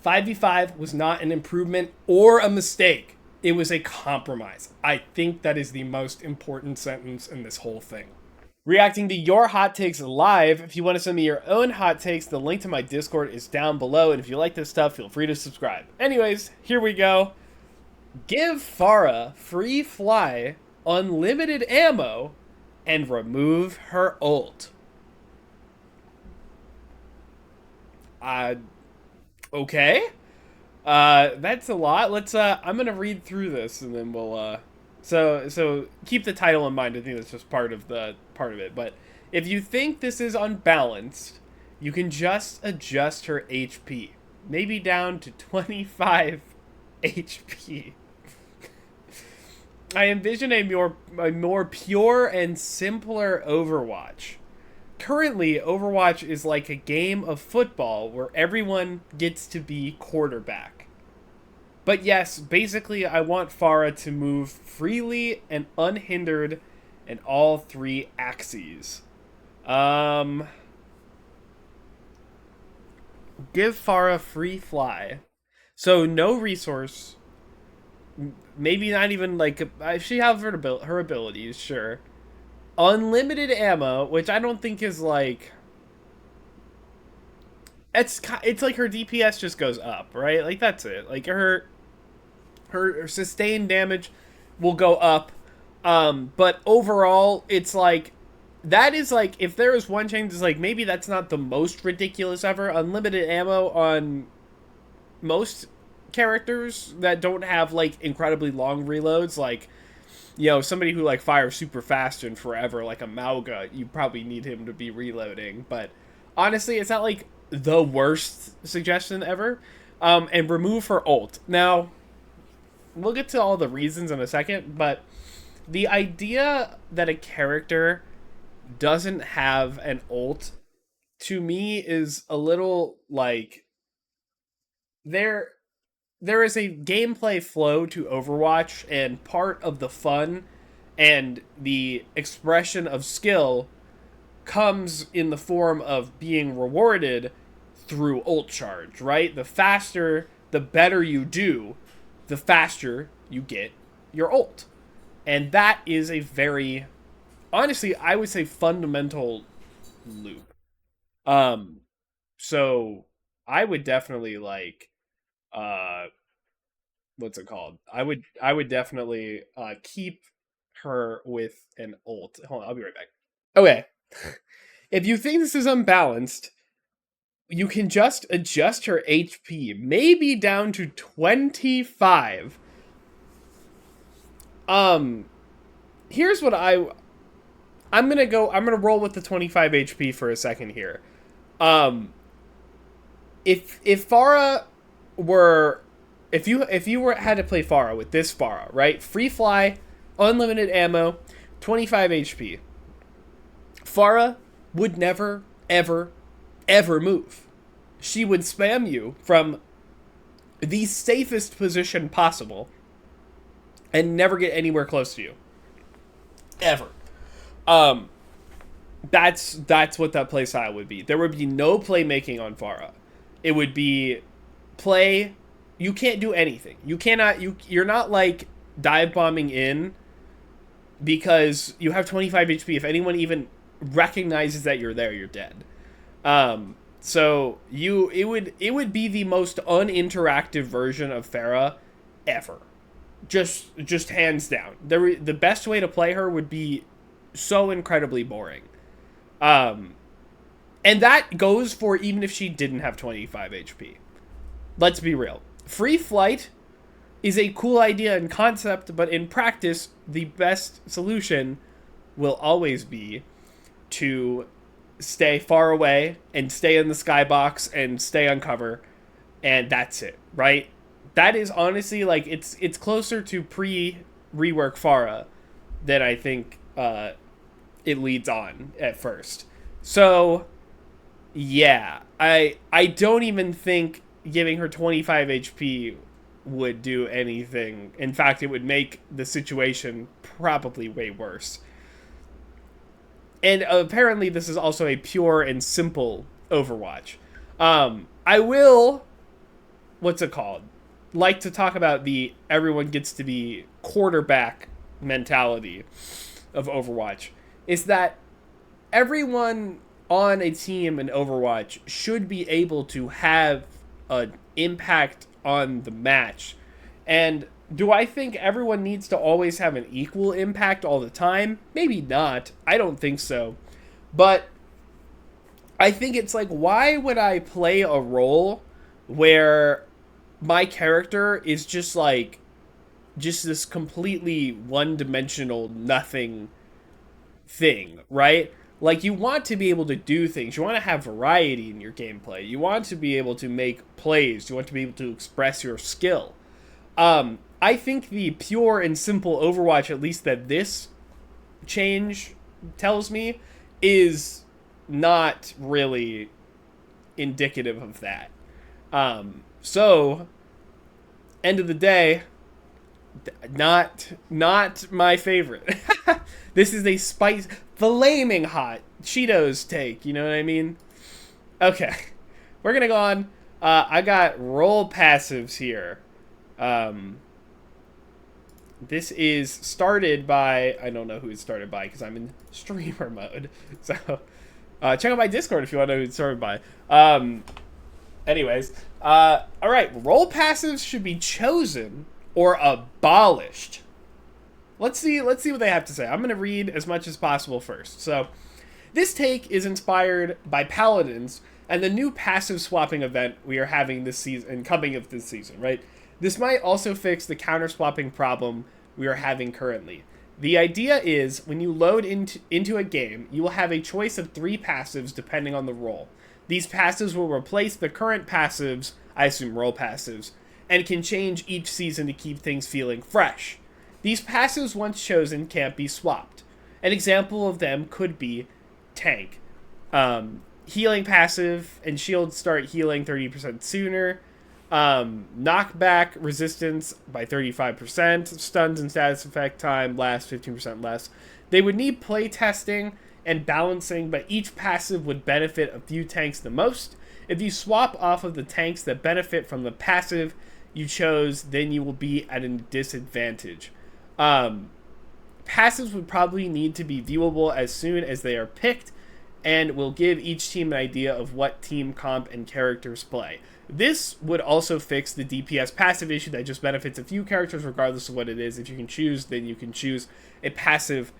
5v5 was not an improvement or a mistake. It was a compromise. I think that is the most important sentence in this whole thing. Reacting to your hot takes live. If you want to send me your own hot takes, the link to my Discord is down below. And if you like this stuff, feel free to subscribe. Anyways, here we go. Give Pharah free fly, unlimited ammo, and remove her ult. Okay. That's a lot. Let's I'm gonna read through this and then we'll so keep the title in mind. I think that's just part of it. But if you think this is unbalanced, you can just adjust her HP. Maybe down to 25 HP. I envision a more pure and simpler Overwatch. Currently, Overwatch is like a game of football where everyone gets to be quarterback. But yes, basically I want Pharah to move freely and unhindered in all three axes. Give Pharah free fly. So no resource. Maybe not even like she has her abilities, sure. Unlimited ammo, which I don't think is like it's like her DPS just goes up, right? Like that's it. Like her sustained damage will go up. But overall, it's like that is like if there is one change, it's like maybe that's not the most ridiculous ever. Unlimited ammo on most characters that don't have like incredibly long reloads, like somebody who like fires super fast and forever, like a Mauga, you probably need him to be reloading. But honestly, it's not like the worst suggestion ever. And remove her ult. Now, we'll get to all the reasons in a second, but the idea that a character doesn't have an ult, to me, is a little like there is a gameplay flow to Overwatch, and part of the fun and the expression of skill comes in the form of being rewarded through ult charge, right? The faster, the better you do, the faster you get your ult. And that is a very, honestly, I would say fundamental loop. So I would definitely like, what's it called? I would definitely keep her with an ult. Hold on, I'll be right back. Okay. If you think this is unbalanced, you can just adjust her HP, maybe down to 25. Here's what I'm gonna roll with the 25 HP for a second here. If Pharah were if you were had to play Pharah with this Pharah, right? Free fly, unlimited ammo, 25 HP. Pharah would never, ever, ever move. She would spam you from the safest position possible and never get anywhere close to you. Ever. That's what that play style would be. There would be no playmaking on Pharah. It would be play. You can't do anything. You cannot. You're not like dive bombing in because you have 25 HP. If anyone even recognizes that you're there, you're dead. So it would be the most uninteractive version of Pharah ever. Just hands down. The best way to play her would be so incredibly boring. And that goes for even if she didn't have 25 HP. Let's be real. Free flight is a cool idea in concept, but in practice, the best solution will always be to stay far away and stay in the skybox and stay on cover, and that's it, right? That is honestly like it's closer to pre-rework Pharah than I think it leads on at first. So yeah, I don't even think giving her 25 HP would do anything. In fact, it would make the situation probably way worse. And apparently this is also a pure and simple Overwatch. I will what's it called? Like to talk about the everyone gets to be quarterback mentality of Overwatch is that everyone on a team in Overwatch should be able to have an impact on the match. And do I think everyone needs to always have an equal impact all the time? Maybe not. I don't think so. But I think it's like, why would I play a role where my character is just like, just this completely one dimensional nothing thing, right? Like, you want to be able to do things. You want to have variety in your gameplay. You want to be able to make plays. You want to be able to express your skill. I think the pure and simple Overwatch, at least that this change tells me, is not really indicative of that. So, end of the day, not my favorite. This is a flaming hot Cheetos take, you know what I mean? Okay, we're gonna go on. I got role passives here. This is started by, I don't know who it's started by because I'm in streamer mode. So, check out my Discord if you want to know who it's started by. Anyways, all right, role passives should be chosen or abolished. Let's see what they have to say. I'm going to read as much as possible first. So, this take is inspired by Paladins and the new passive swapping event we are having this season and coming of this season, right? This might also fix the counter swapping problem we are having currently. The idea is when you load into a game, you will have a choice of 3 passives depending on the role. These passives will replace the current passives, I assume role passives, and can change each season to keep things feeling fresh. These passives, once chosen, can't be swapped. An example of them could be tank. Healing passive and shields start healing 30% sooner. Knockback resistance by 35%. Stuns and status effect time last 15% less. They would need play testing and balancing, but each passive would benefit a few tanks the most. If you swap off of the tanks that benefit from the passive you chose, then you will be at a disadvantage. Passives would probably need to be viewable as soon as they are picked and will give each team an idea of what team comp and characters play. This would also fix the DPS passive issue that just benefits a few characters regardless of what it is. If you can choose, then you can choose a passive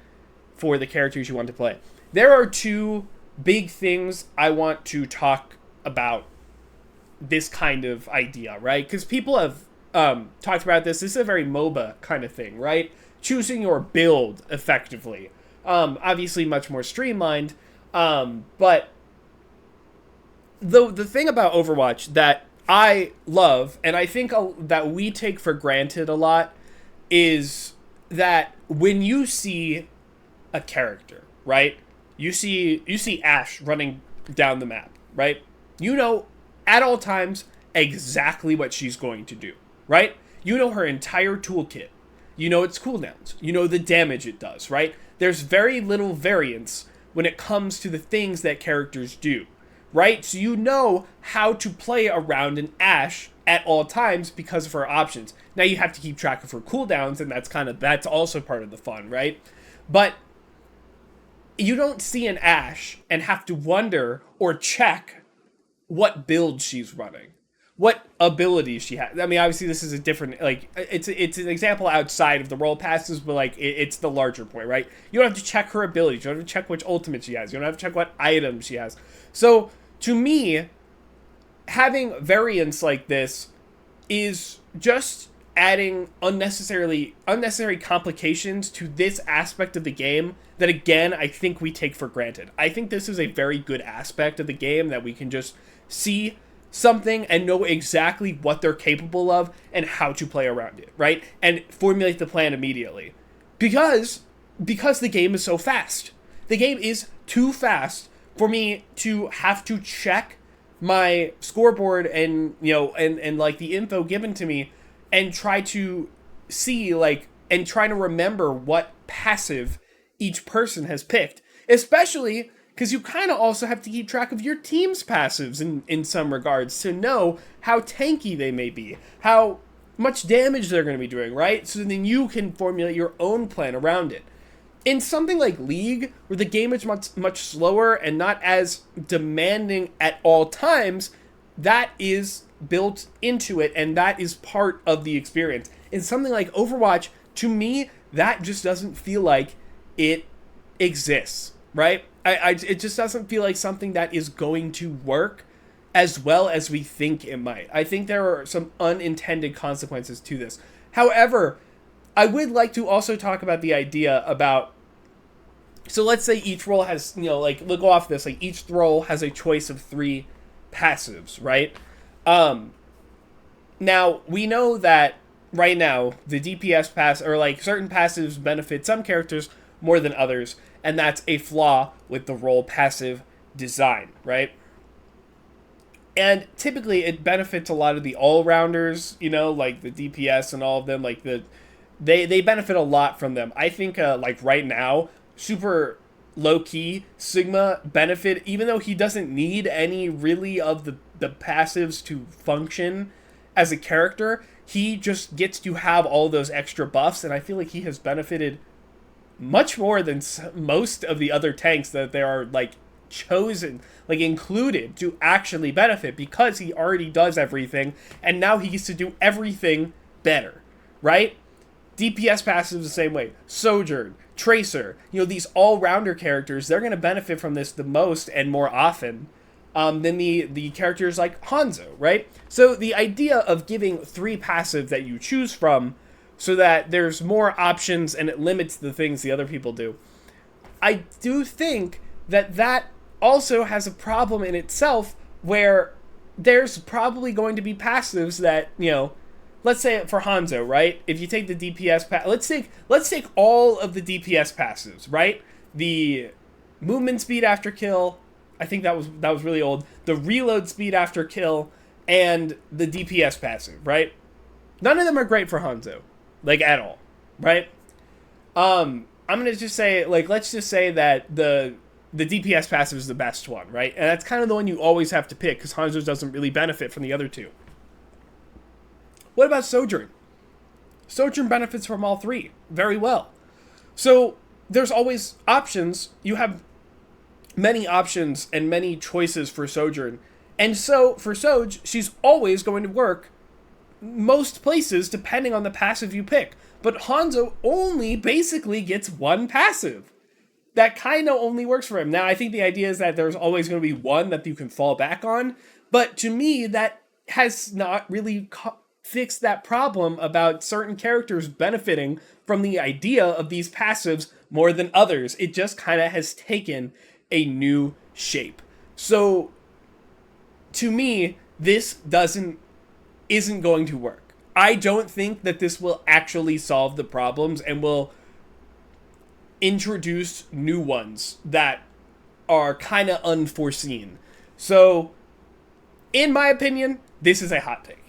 for the characters you want to play. There are 2 big things I want to talk about this kind of idea, right? Because people have talked about this. This is a very MOBA kind of thing, right? Choosing your build effectively. Obviously much more streamlined, but the thing about Overwatch that I love, and I think that we take for granted a lot, is that when you see a character, right? You see Ashe running down the map, right? You know at all times exactly what she's going to do, right? You know her entire toolkit. You know its cooldowns. You know the damage it does, right? There's very little variance when it comes to the things that characters do, right? So you know how to play around an Ashe at all times because of her options. Now you have to keep track of her cooldowns, and that's also part of the fun, right? But you don't see an Ashe and have to wonder or check what build she's running, what abilities she has. I mean, obviously this is a different, like, it's an example outside of the role passes, but like it's the larger point, right? You don't have to check her abilities. You don't have to check which ultimate she has. You don't have to check what items she has. So to me, having variance like this is just adding unnecessary complications to this aspect of the game that, again, I think we take for granted. I think this is a very good aspect of the game that we can just see something and know exactly what they're capable of and how to play around it, right? And formulate the plan immediately. Because the game is so fast. The game is too fast for me to have to check my scoreboard and, you know, and like the info given to me and try to see, like, and try to remember what passive each person has picked. Especially because you kind of also have to keep track of your team's passives in some regards to know how tanky they may be, how much damage they're going to be doing, right? So then you can formulate your own plan around it. In something like League, where the game is much slower and not as demanding at all times, that is built into it, and that is part of the experience. In something like Overwatch, to me, that just doesn't feel like it exists, right? It just doesn't feel like something that is going to work as well as we think it might. I think there are some unintended consequences to this. However, I would like to also talk about the idea about, so let's say each role has, like, we'll go off this, like each role has a choice of 3 passives, right? Now, we know that right now, the DPS pass, or like certain passives benefit some characters more than others, and that's a flaw with the role passive design, right? And typically it benefits a lot of the all-rounders, like the DPS and all of them, like they benefit a lot from them. I think like right now, super low-key Sigma benefit, even though he doesn't need any really of the passives to function as a character, he just gets to have all those extra buffs, and I feel like he has benefited much more than most of the other tanks that they are like chosen, like included to actually benefit, because he already does everything and now he gets to do everything better, right? DPS passive is the same way. Sojourn, Tracer, these all-rounder characters, they're going to benefit from this the most and more often than the characters like Hanzo, right? So the idea of giving 3 passive that you choose from so that there's more options and it limits the things the other people do, I do think that also has a problem in itself, where there's probably going to be passives that, let's say for Hanzo, right? If you take the DPS let's take all of the DPS passives, right? The movement speed after kill, I think that was really old. The reload speed after kill, and the DPS passive, right? None of them are great for Hanzo, like at all, right? I'm gonna just say, like, let's just say that the DPS passive is the best one, right? And that's kind of the one you always have to pick, because Hanzo doesn't really benefit from the other 2. What about Sojourn? Sojourn benefits from all 3 very well. So there's always options. You have many options and many choices for Sojourn. And so for Soj, she's always going to work most places depending on the passive you pick. But Hanzo only basically gets 1 passive. That kind of only works for him. Now, I think the idea is that there's always going to be one that you can fall back on. But to me, that has not really fixed that problem about certain characters benefiting from the idea of these passives more than others. It just kind of has taken a new shape. So, to me, this isn't going to work. I don't think that this will actually solve the problems and will introduce new ones that are kind of unforeseen. So, in my opinion, this is a hot take.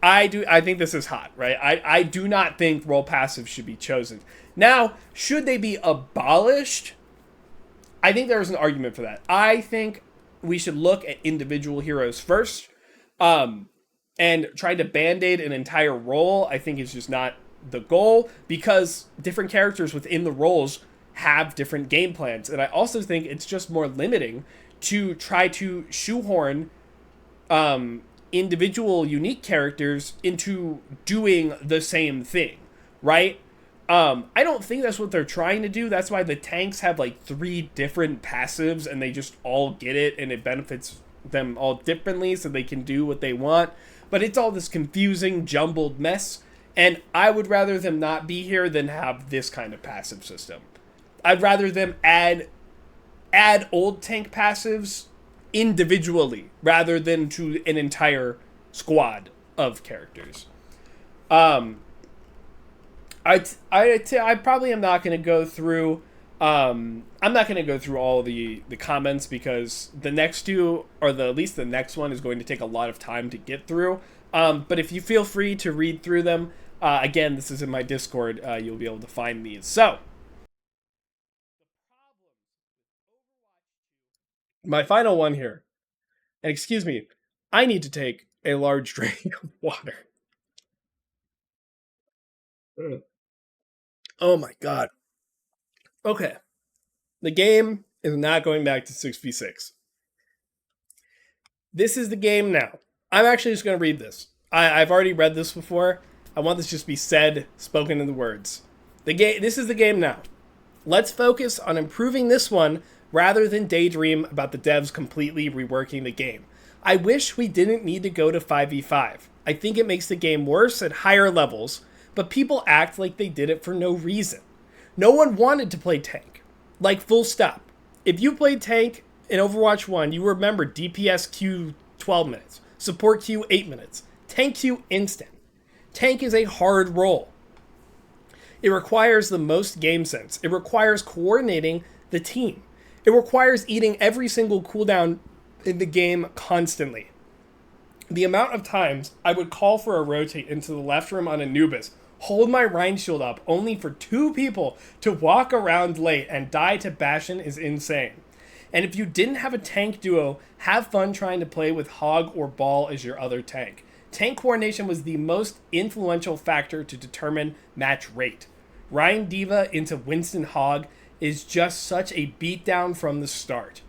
I think this is hot, right? I do not think role passives should be chosen. Now, should they be abolished? I think there's an argument for that. I think we should look at individual heroes first, and try to band-aid an entire role. I think is just not the goal, because different characters within the roles have different game plans. And I also think it's just more limiting to try to shoehorn individual unique characters into doing the same thing, right? I don't think that's what they're trying to do. That's why the tanks have like 3 different passives and they just all get it and it benefits them all differently so they can do what they want. But it's all this confusing, jumbled mess. And I would rather them not be here than have this kind of passive system. I'd rather them add old tank passives individually rather than to an entire squad of characters. I probably am not going to go through. I'm not going to go through all the comments, because the next 2, or at least the next one, is going to take a lot of time to get through. But if you feel free to read through them, again, this is in my Discord. You'll be able to find these. So, My final one here, and excuse me, I need to take a large drink of water. Oh my god. Okay. The game is not going back to 6v6. This is the game now. I'm actually just going to read this. I've already read this before. I want this just to be said, spoken in the words. The game. This is the game now. Let's focus on improving this one rather than daydream about the devs completely reworking the game. I wish we didn't need to go to 5v5. I think it makes the game worse at higher levels, but people act like they did it for no reason. No one wanted to play tank. Like, full stop. If you played tank in Overwatch 1, you remember DPS Q 12 minutes, support Q 8 minutes, tank Q instant. Tank is a hard role. It requires the most game sense. It requires coordinating the team. It requires eating every single cooldown in the game constantly. The amount of times I would call for a rotate into the left room on Anubis, hold my Rhine shield up only for 2 people to walk around late and die to Bastion is insane. And if you didn't have a tank duo, have fun trying to play with Hog or Ball as your other tank. Tank coordination was the most influential factor to determine match rate. Ryan Diva into Winston Hog is just such a beatdown from the start.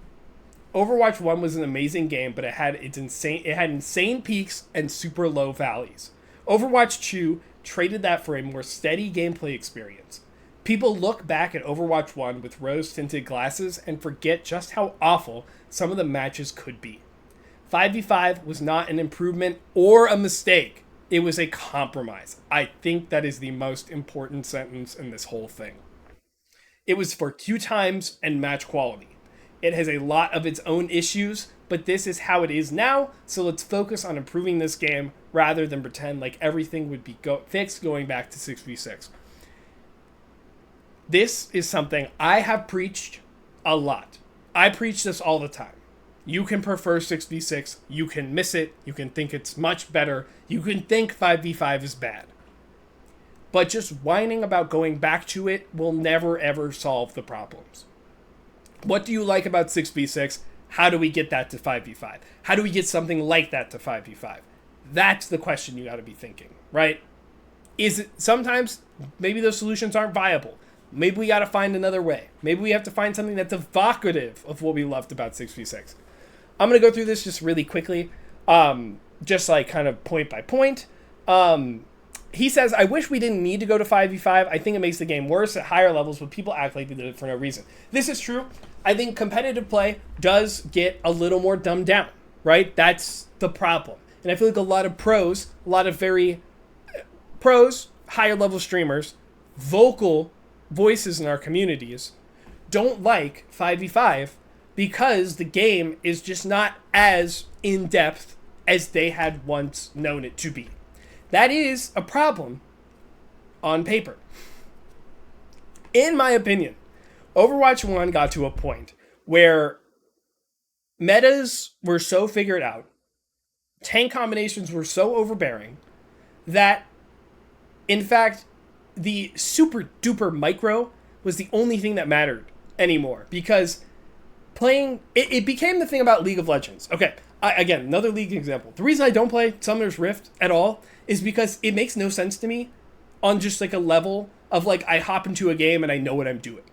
Overwatch 1 was an amazing game, but it had insane peaks and super low valleys. Overwatch 2 traded that for a more steady gameplay experience. People look back at Overwatch 1 with rose-tinted glasses and forget just how awful some of the matches could be. 5v5 was not an improvement or a mistake. It was a compromise. I think that is the most important sentence in this whole thing. It was for queue times and match quality. It has a lot of its own issues, but this is how it is now, so let's focus on improving this game rather than pretend like everything would be fixed going back to 6v6. This is something I have preached a lot. I preach this all the time. You can prefer 6v6, you can miss it, you can think it's much better, you can think 5v5 is bad. But just whining about going back to it will never ever solve the problems. What do you like about 6v6? How do we get that to 5v5? How do we get something like that to 5v5? That's the question you got to be thinking, right? Is it sometimes maybe those solutions aren't viable? Maybe we got to find another way. Maybe we have to find something that's evocative of what we loved about 6v6. I'm going to go through this just really quickly, just like kind of point by point. He says, I wish we didn't need to go to 5v5. I think it makes the game worse at higher levels, but people act like they did it for no reason. This is true. I think competitive play does get a little more dumbed down, right? That's the problem. And I feel like a lot of pros, higher level streamers, vocal voices in our communities don't like 5v5 because the game is just not as in-depth as they had once known it to be. That is a problem on paper. In my opinion, Overwatch 1 got to a point where metas were so figured out, tank combinations were so overbearing, that, in fact, the super duper micro was the only thing that mattered anymore. Because playing, it became the thing about League of Legends. Okay, again, another League example. The reason I don't play Summoner's Rift at all is because it makes no sense to me on just like a level of like, I hop into a game and I know what I'm doing.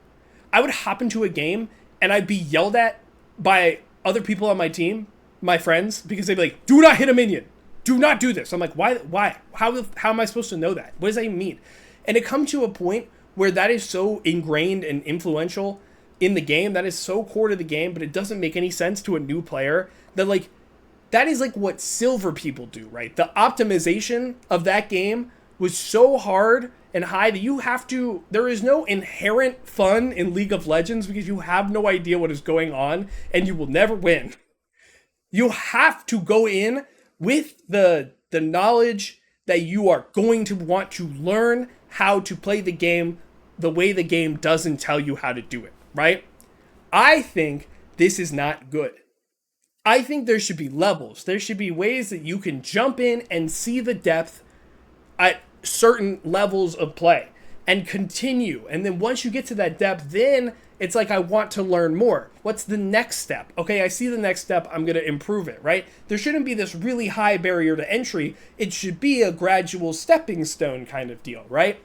I would hop into a game and I'd be yelled at by other people on my team, my friends, because they'd be like, do not hit a minion. Do not do this. I'm like, why? How am I supposed to know that? What does that even mean? And it comes to a point where that is so ingrained and influential in the game, that is so core to the game, but it doesn't make any sense to a new player, that like, that is like what silver people do, right? The optimization of that game was so hard and high that there is no inherent fun in League of Legends because you have no idea what is going on and you will never win. You have to go in with the knowledge that you are going to want to learn how to play the game the way the game doesn't tell you how to do it, right? I think this is not good. I think there should be levels. There should be ways that you can jump in and see the depth at certain levels of play. and continue. And then once you get to that depth, then it's like, I want to learn more. What's the next step? Okay, I see the next step. I'm going to improve it, right? There shouldn't be this really high barrier to entry. It should be a gradual stepping stone kind of deal, right?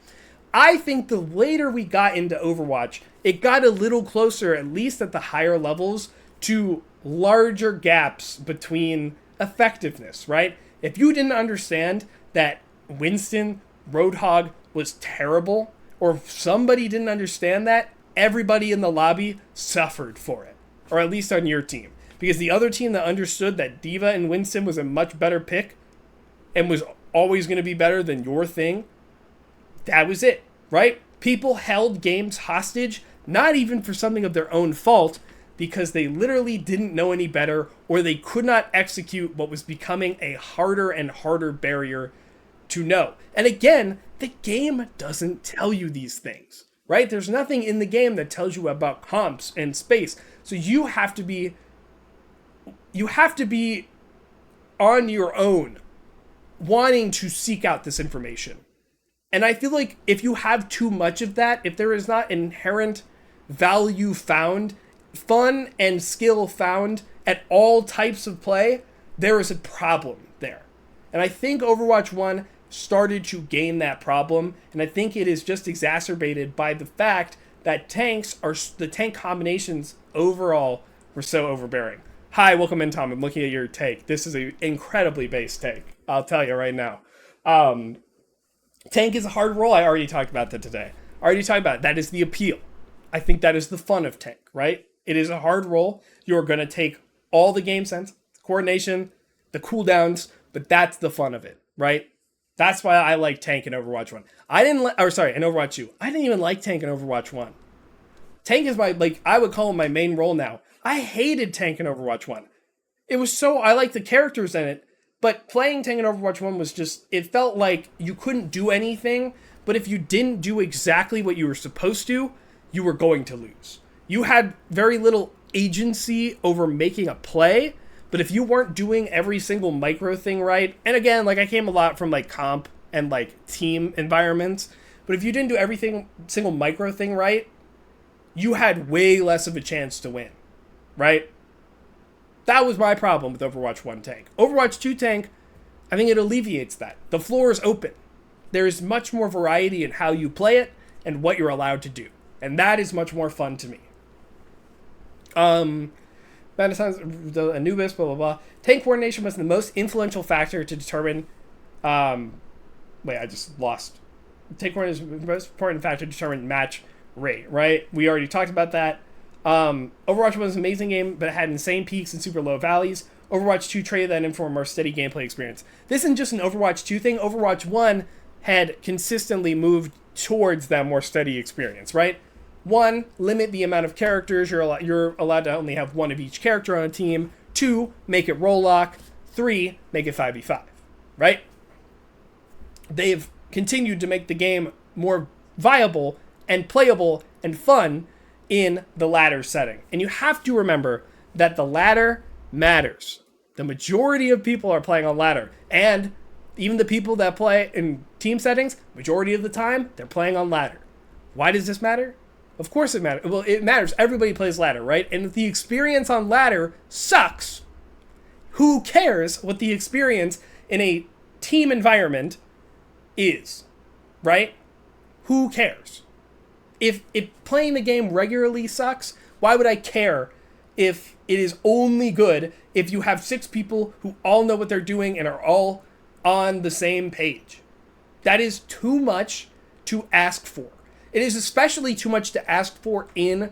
I think the later we got into Overwatch, it got a little closer, at least at the higher levels, to larger gaps between effectiveness, right? If you didn't understand that Winston Roadhog was terrible, or if somebody didn't understand that, everybody in the lobby suffered for it. Or at least on your team. Because the other team that understood that Diva and Winston was a much better pick and was always going to be better than your thing, that was it, right? People held games hostage, not even for something of their own fault, because they literally didn't know any better, or they could not execute what was becoming a harder and harder barrier to know. And again, the game doesn't tell you these things, right? There's nothing in the game that tells you about comps and space. So you have to be on your own, wanting to seek out this information. And I feel like if you have too much of that, if there is not inherent value found, fun and skill found at all types of play, there is a problem there. And I think Overwatch 1 started to gain that problem, and I think it is just exacerbated by the fact that the tank combinations overall were so overbearing. Hi, welcome in, Tom. I'm looking at your take. This is an incredibly base take, I'll tell you right now. Tank is a hard role. I already talked about that today. I already talked about it. That is the appeal. I think that is the fun of tank, right? It is a hard role. You're going to take all the game sense, coordination, the cooldowns, but that's the fun of it, right? That's why I like tank in Overwatch 1. In Overwatch 2. I didn't even like tank in Overwatch 1. Tank is I would call him my main role now. I hated tank in Overwatch 1. I liked the characters in it, but playing tank in Overwatch 1 was just, it felt like you couldn't do anything, but if you didn't do exactly what you were supposed to, you were going to lose. You had very little agency over making a play, but if you weren't doing every single micro thing right, and again, I came a lot from comp and team environments, but if you didn't do everything single micro thing right, you had way less of a chance to win, right? That was my problem with Overwatch 1 tank. Overwatch 2 tank, I think it alleviates that. The floor is open. There is much more variety in how you play it and what you're allowed to do. And that is much more fun to me. Anubis, blah, blah, blah. Tank coordination was the most influential factor to determine... Tank coordination was the most important factor to determine match rate, right? We already talked about that. Overwatch was an amazing game, but it had insane peaks and super low valleys. Overwatch 2 traded that in for a more steady gameplay experience. This isn't just an Overwatch 2 thing. Overwatch 1 had consistently moved towards that more steady experience, right? 1, limit the amount of characters. You're allowed to only have one of each character on a team. 2, make it role lock. 3, make it 5v5, right? They've continued to make the game more viable and playable and fun in the ladder setting. And you have to remember that the ladder matters. The majority of people are playing on ladder. And even the people that play in team settings, majority of the time, they're playing on ladder. Why does this matter? Of course it matters. Well, it matters. Everybody plays ladder, right? And if the experience on ladder sucks, who cares what the experience in a team environment is, right? Who cares? If playing the game regularly sucks, why would I care if it is only good if you have 6 people who all know what they're doing and are all on the same page? That is too much to ask for. It is especially too much to ask for in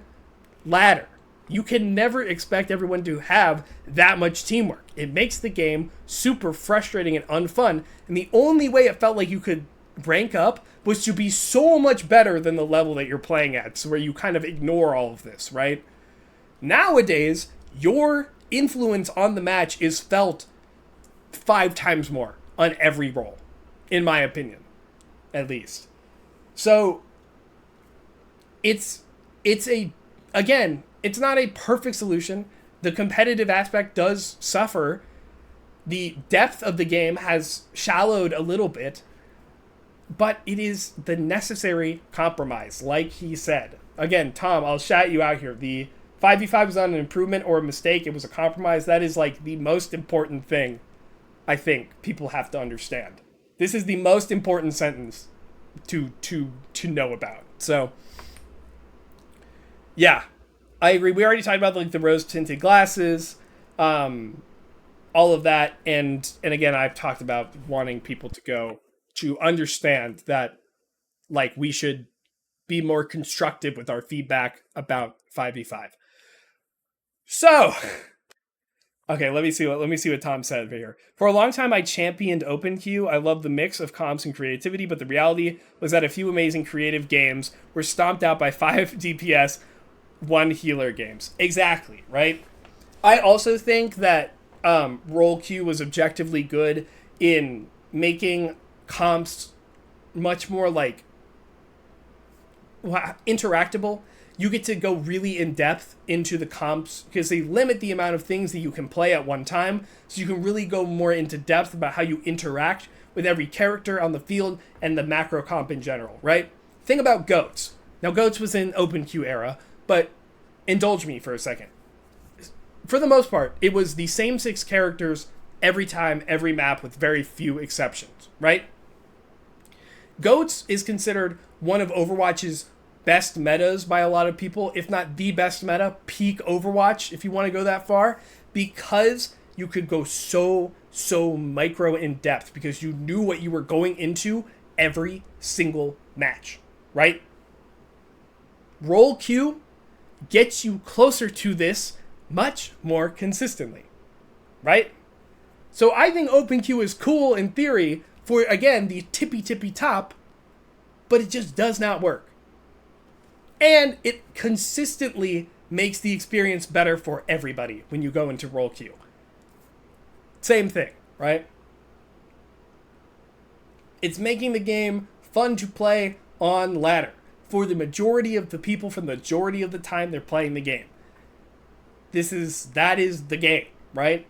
ladder. You can never expect everyone to have that much teamwork. It makes the game super frustrating and unfun, and the only way it felt like you could rank up was to be so much better than the level that you're playing at, so where you kind of ignore all of this, right? Nowadays, your influence on the match is felt 5 times more on every role, in my opinion, at least. So, it's not a perfect solution. The competitive aspect does suffer. The depth of the game has shallowed a little bit. but it is the necessary compromise, like he said. Again, Tom, I'll shout you out here. The 5v5 was not an improvement or a mistake. It was a compromise. That is like the most important thing I think people have to understand. This is the most important sentence to know about. So, yeah, I agree. We already talked about like the rose tinted glasses, all of that, and again, I've talked about wanting people to understand that like we should be more constructive with our feedback about 5v5. So, okay, let me see what Tom said over here. For a long time, I championed OpenQ. I love the mix of comps and creativity, but the reality was that a few amazing creative games were stomped out by 5 DPS, 1 healer games. Exactly, right? I also think that Roll Q was objectively good in making comps much more like interactable. You get to go really in depth into the comps because they limit the amount of things that you can play at one time. So you can really go more into depth about how you interact with every character on the field and the macro comp in general, right? Think about Goats. Now, Goats was in OpenQ era, but indulge me for a second. For the most part, it was the same 6 characters every time, every map, with very few exceptions, right? Goats is considered one of Overwatch's best metas by a lot of people, if not the best meta, peak Overwatch, if you want to go that far, because you could go so micro in depth, because you knew what you were going into every single match, right? Roll Q gets you closer to this much more consistently, right? So I think OpenQ is cool in theory for, again, the tippy top, but it just does not work. And it consistently makes the experience better for everybody when you go into Roll Q. Same thing, right? It's making the game fun to play on ladder for the majority of the people for the majority of the time they're playing the game. That is the game, right?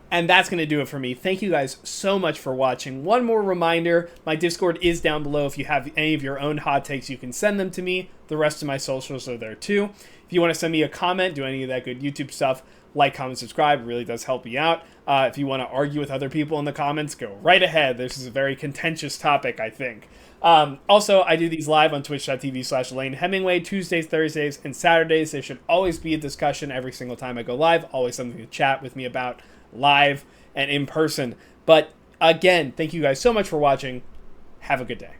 And that's going to do it for me. Thank you guys so much for watching. One more reminder, my Discord is down below. If you have any of your own hot takes, you can send them to me. The rest of my socials are there too. If you want to send me a comment, do any of that good YouTube stuff, like, comment, subscribe. It really does help me out. If you want to argue with other people in the comments, go right ahead. This is a very contentious topic, I think. Also, I do these live on twitch.tv/Lane Hemingway, Tuesdays, Thursdays, and Saturdays. There should always be a discussion every single time I go live. Always something to chat with me about live and in person. But again, thank you guys so much for watching. Have a good day.